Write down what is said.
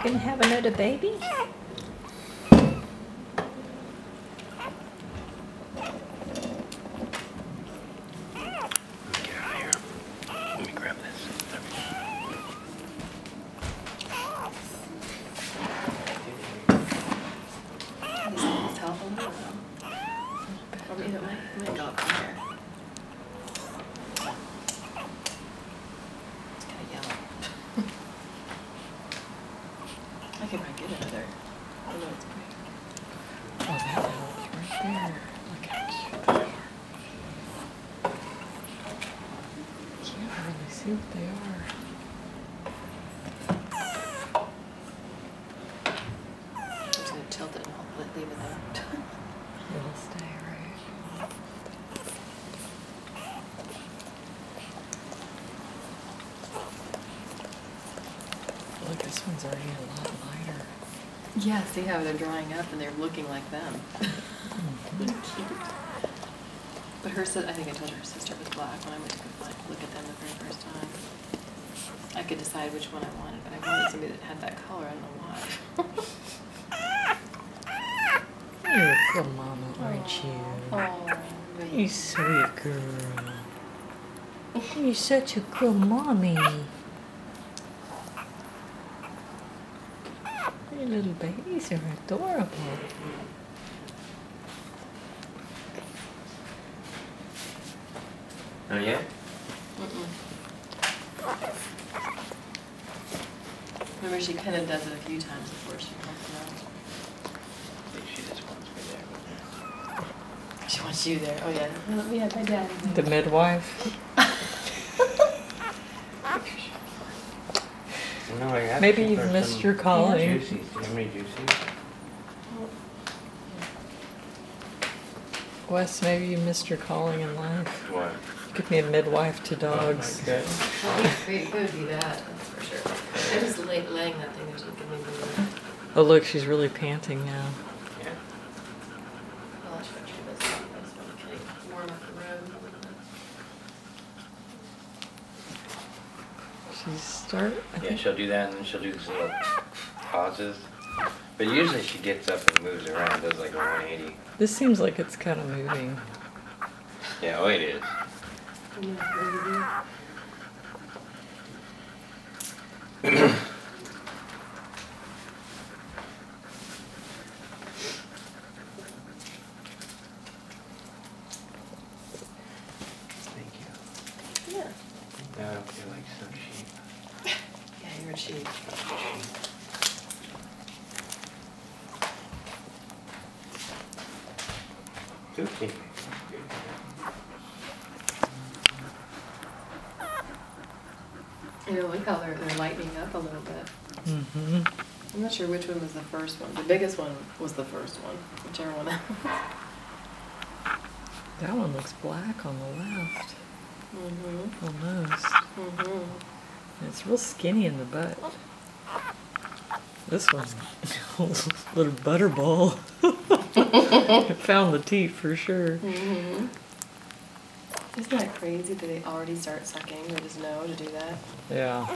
gonna have another baby? I can probably get another. Oh no, it's pretty. Oh, that helps right there. Look how cute they are. Can't really see what they are. I'm just gonna tilt it and I'll leave it there. It'll stay right. Look, this one's already a lot lighter. Yeah, see how they're drying up and they're looking like them. They're cute. But I think I told her sister was black when I went to look at them the very first time. I could decide which one I wanted, but I wanted somebody that had that color. I don't know why. You're a good mama, aren't you? Oh, You sweet girl. You're such a good mommy. Your little babies are adorable. Oh yeah? Remember, she kind of does it a few times before she comes out. I think she just wants me there. She wants you there. Oh yeah. Yeah, my dad. The midwife. No, I asked Maybe you you've for missed some your calling. Juicies. Do you have any juicies? Wes, maybe you missed your calling in life. What? You could be a midwife to dogs. Oh, Well, it could be that, that's for sure. I just laying that thing, there's looking at me. Oh look, she's really panting now. Yeah. Well, I should actually do this. That's what I'm kidding. Warm up the room. She's start. I Yeah, think she'll do that and then she'll do these little pauses. But usually she gets up and moves around, does like a 180. this seems like it's kind of moving. Yeah, oh it is. Thank you. Yeah. Now I don't feel like some sheep. Yeah, you're a sheep. Okay. You know, look how they're lightening up a little bit. Mm-hmm. I'm not sure which one was the first one. The biggest one was the first one, whichever one that was. That one looks black on the left. Mm-hmm. Almost. Mm-hmm. And it's real skinny in the butt. This one's a little butterball. It found the teeth for sure. Mm-hmm. Isn't that crazy that they already start sucking? They just know to do that. Yeah.